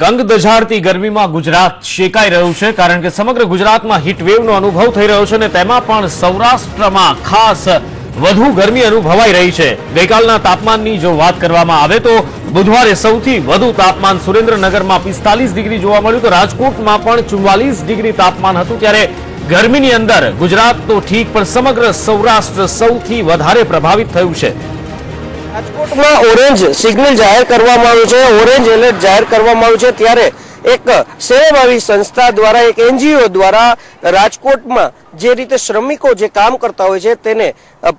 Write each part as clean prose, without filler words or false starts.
ગંગ દઝાડતી ગરમીમાં ગુજરાત શેકાઈ રહ્યું છે કારણ કે સમગ્ર ગુજરાતમાં હીટવેવનો અનુભવ થઈ રહ્યો છે અને તેમાં પણ સૌરાષ્ટ્રમાં ખાસ વધુ ગરમી અનુભવાઈ રહી છે। ગઈકાલના તાપમાનની જો વાત કરવામાં આવે તો બુધવારે સૌથી વધુ તાપમાન સુરેન્દ્રનગરમાં 45 ડિગ્રી જોવા મળ્યું તો રાજકોટમાં પણ 44 ડિગ્રી તાપમાન હતું। ત્યારે ગરમીની અંદર ગુજરાત તો ઠીક પણ સમગ્ર સૌરાષ્ટ્ર સૌથી વધારે પ્રભાવિત થયું છે। રાજકોટમાં ઓરેન્જ સિગ્નલ જાહેર કરવામાં આવ્યું છે, ઓરેન્જ એલર્ટ જાહેર કરવામાં આવ્યું છે। ત્યારે એક સેવાભાવી સંસ્થા દ્વારા, એક એનજીઓ દ્વારા રાજકોટમાં જે રીતે શ્રમિકો જે કામ કરતા હોય છે તેને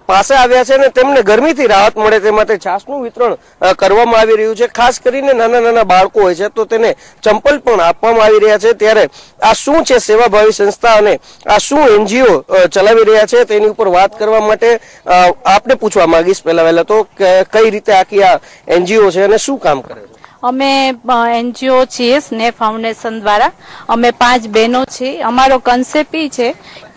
પાસે આવ્યા છે અને તેમને ગરમીથી રાહત મળે તે માટે છાસનું વિતરણ કરવામાં આવી રહ્યું છે। ખાસ કરીને નાના નાના બાળકો હોય છે તો તેને ચંપલ પણ આપવામાં આવી રહ્યા છે। ત્યારે આ શું છે સેવાભાવી સંસ્થા અને આ શું એનજીઓ ચલાવી રહ્યા છે તેની ઉપર વાત કરવા માટે આપને પૂછવા માંગીશ પહેલા વહેલા તો કઈ રીતે આખી આ એનજીઓ છે અને શું કામ કરે છે? અમે એનજીઓ છીએ સ્નેહ ફાઉન્ડેશન દ્વારા। અમે 5 બહેનો છીએ। અમારો કન્સેપ્ટ એ છે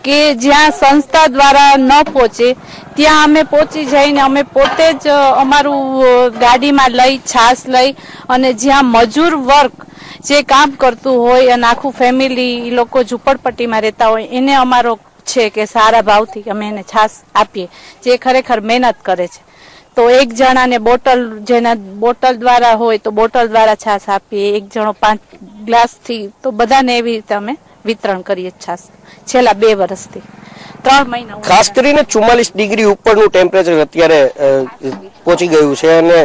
કે જ્યાં સંસ્થા દ્વારા ન પહોંચે ત્યાં અમે પહોંચી જઈને અમે પોતે જ અમારું ગાડીમાં લઈ છાશ લઈ અને જ્યાં મજૂર વર્ગ જે કામ કરતું હોય અને આખું ફેમિલી એ લોકો ઝૂંપડપટ્ટીમાં રહેતા હોય એને અમારો છે કે સારા ભાવથી અમે એને છાશ આપીએ જે ખરેખર મહેનત કરે છે। તો એક જણાને બોટલ જેના બોટલ દ્વારા હોય તો બોટલ દ્વારા છાશ આપીએ, એક જણો 5 ગ્લાસથી, તો બધાને એવી રીતે અમે વિતરણ કરીએ છાશ છેલ્લા 2 વર્ષથી 3 મહિના। ખાસ કરીને 44 ડિગ્રી ઉપરનું ટેમ્પરેચર અત્યારે પહોંચી ગયું છે અને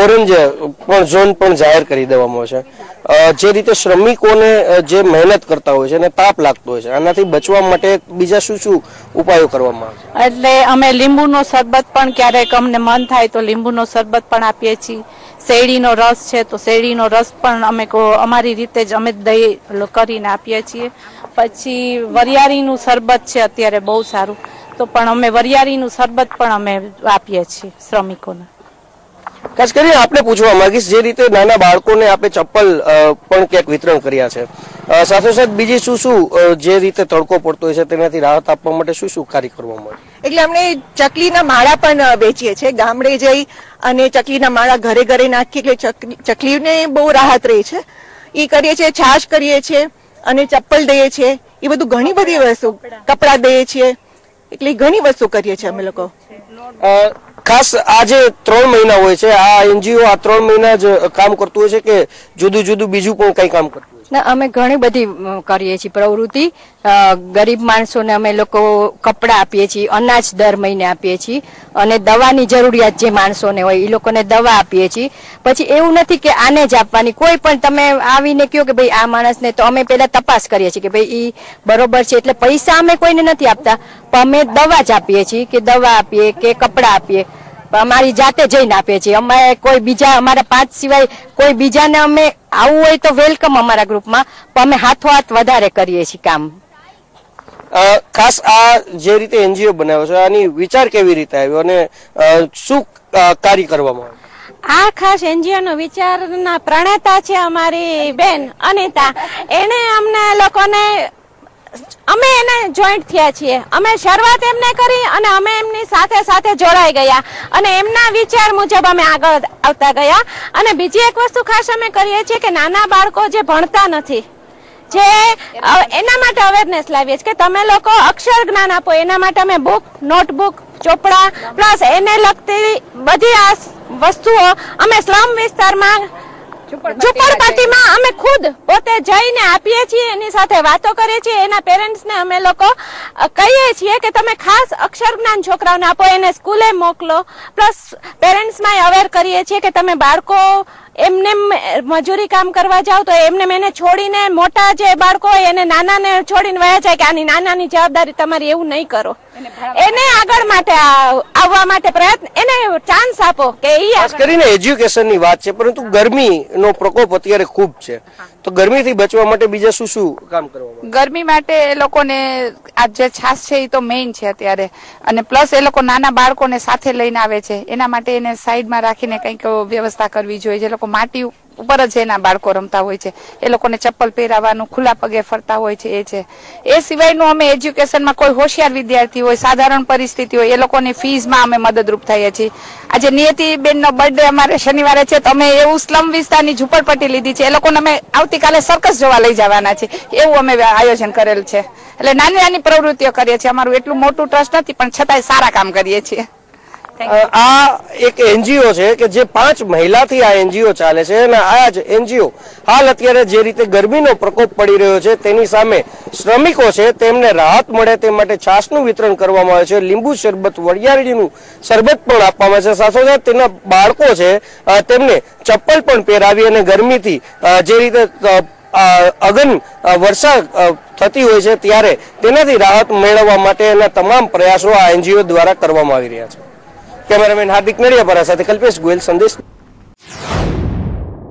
ઓરેન્જ પણ ઝોન પણ જાહેર કરી દેવામાં છે। જે રીતે શ્રમિકોને જે મહેનત કરતા હોય છે અને તાપ લાગતો હોય છે આનાથી બચવા માટે બીજા શું શું ઉપાયો કરવામાં આવે છે? એટલે અમે લીંબુનો શરબત પણ ક્યારેક અમને મન થાય તો લીંબુનો શરબત પણ આપીએ છીએ। શેરડીનો રસ છે તો શેરડીનો રસ પણ અમે અમારી રીતે જ અમે દહીં કરીને આપીએ છીએ। પછી વરિયાળીનું શરબત છે અત્યારે બહુ સારું, તો પણ અમે વરિયાળીનું શરબત પણ અમે આપીએ છીએ શ્રમિકોને। ખાસ કરીને આપણે પૂછવા માંગીશ જે રીતે નાના બાળકોને આપણે ચપ્પલ પણ ક્યાંક વિતરણ કર્યા છે, સાથોસાથ બીજી શું શું જે રીતે તડકો પડતો હોય છે તેનાથી રાહત આપવા માટે શું શું કાર્ય કરવામાં આવે? એટલે અમને ચકલીના માળા પણ વેચીએ છીએ। ગામડે જઈ અને ચકલીના માળા ઘરે ઘરે નાખીએ એટલે ચકલીને બહુ રાહત રહે છે। એ કરીએ છીએ, છાશ કરીએ છીએ અને ચપ્પલ દઈએ છીએ, એ બધું ઘણી બધી વસ્તુ, કપડા દઈએ છીએ, એટલે ઘણી વસ્તુ કરીએ છીએ અમે લોકો। ખાસ આ જે 3 મહિના હોય છે આ એનજીઓ આ 3 મહિના જ કામ કરતું હોય છે કે જુદું જુદું બીજું પણ કઈ કામ કરતું હોય છે? ના, અમે ઘણી બધી કરીએ છીએ પ્રવૃત્તિ। ગરીબ માણસોને અમે લોકો કપડા આપીએ છીએ, અનાજ દર મહિને આપીએ છીએ અને દવાની જરૂરિયાત જે માણસોને હોય એ લોકોને દવા આપીએ છીએ। પછી એવું નથી કે આને જ આપવાની, કોઈ પણ તમે આવીને કહો કે ભાઈ આ માણસને, તો અમે પહેલા તપાસ કરીએ છીએ કે ભાઈ એ બરોબર છે, એટલે પૈસા અમે કોઈને નથી આપતા પણ અમે દવા જ આપીએ છીએ કે દવા આપીએ કે કપડા આપીએ, અમારી જાતે જઈને આપીએ છીએ। અમે કોઈ બીજા અમારા 5 સિવાય કોઈ બીજાને અમે આવું હોય તો વેલકમ અમારા ગ્રુપમાં, પણ અમે હાથોહાથ વધારે કરીએ છીએ કામ। ખાસ આ જે રીતે એનજીઓ બનાવ્યો છે આની વિચાર કેવી રીતે આવ્યો અને શું કાર્ય કરવામાં આવ્યું? આ ખાસ એનજીઓ નો વિચારના પ્રણેતા છે અમારી બેન અનિતા। એને અમને લોકોને અમે એને જોઈન્ટ થયા છીએ। અમે શરૂઆત એમને કરી અને અમે એમની સાથે સાથે જોડાઈ ગયા અને એમના વિચાર મુજબ અમે આગળ આવતા ગયા। અને બીજી એક વસ્તુ ખાસ અમે કરીએ છીએ કે નાના બાળકો જે ભણતા નથી, જે એના માટે અવેરનેસ લાવીએ છીએ કે તમે લોકો અક્ષર જ્ઞાન આપો, એના માટે અમે બુક, નોટબુક, ચોપડા પ્લસ એને લગતી બધી આ વસ્તુઓ અમે સ્લમ વિસ્તારમાં ઝૂંપડપટ્ટીમાં અમે ખુદ પોતે જઈને આપીએ છીએ, એની સાથે વાતો કરીએ છીએ। એના પેરેન્ટ્સને અમે લોકો કહીએ છીએ કે તમે ખાસ અક્ષર જ્ઞાન છોકરાઓને આપો, એને સ્કૂલે મોકલો, પ્લસ પેરેન્ટ્સમાં અવેર કરીએ છીએ કે તમે બાળકો એમને મજૂરી કામ કરવા જાવ તો એમને એને છોડીને, મોટા જે બાળકો હોય એને નાનાને છોડીને વયા જાય કે આની નાનાની જવાબદારી તમારી, એવું નહીં કરો। એને આગળ માટે આવવા માટે પ્રયત્ન, એને ચાન્સ આપો કે ખાસ કરીને એજ્યુકેશનની વાત છે, પરંતુ ગરમીનો પ્રકોપ અત્યારે ખૂબ છે, તો ગરમીથી બચવા માટે બીજા શું શું કામ કરવામાં? ગરમી માટે એ લોકોને આ જે છાશ છે એ તો મેઇન છે અત્યારે, અને પ્લસ એ લોકો નાના બાળકોને સાથે લઈને આવે છે, એના માટે એને સાઈડમાં રાખીને કંઈક વ્યવસ્થા કરવી જોઈએ। જે લોકો માટી ઉપર જ એના બાળકો રમતા હોય છે. એ લોકોને ચપ્પલ પહેરાવાનું, ખુલ્લા પગે ફરતા હોય છે એ છે. એ સિવાયનું અમે એજ્યુકેશનમાં કોઈ હોશિયાર વિદ્યાર્થી હોય, સાધારણ પરિસ્થિતિ હોય, એ લોકોની ફીઝમાં અમે મદદરૂપ થઈએ છીએ. આજે નિયતિબેનનો બર્થડે અમારે શનિવારે છે તો અમે એવું સ્લમ વિસ્તારની ઝૂંપડપટ્ટી લીધી છે. એ લોકોને અમે આવતીકાલે સર્કસ જોવા લઈ જવાના છે, એવું અમે આયોજન કરેલ છે. એટલે નાની નાની પ્રવૃત્તિઓ કરીએ છીએ. અમારું એટલું મોટું ટ્રસ્ટ નથી પણ છતાંય સારા કામ કરીએ છીએ. આ એક એનજીઓ છે કે જે 5 મહિલાથી આ એનજીઓ ચાલે છે અને આ જ એનજીઓ હાલ અત્યારે જે રીતે ગરમીનો પ્રકોપ પડી રહ્યો છે તેની સામે શ્રમિકો છે તેમને રાહત મળે તે માટે છાશનું વિતરણ કરવામાં આવે છે. લીંબુ શરબત, વરિયાળીનું શરબત પણ આપવામાં આવે છે. સાથોસાથ તેના બાળકો છે તેમને ચપ્પલ પણ પહેરાવી અને ગરમીથી જે રીતે અગન વર્ષા થતી હોય છે ત્યારે તેનાથી રાહત મેળવવા માટેના તમામ પ્રયાસો આ એનજીઓ દ્વારા કરવામાં આવી રહ્યા છે. કેમેરામેન હાર્દિક નડિયાપરા સાથે કલ્પેશ ગોયલ, સંદેશ.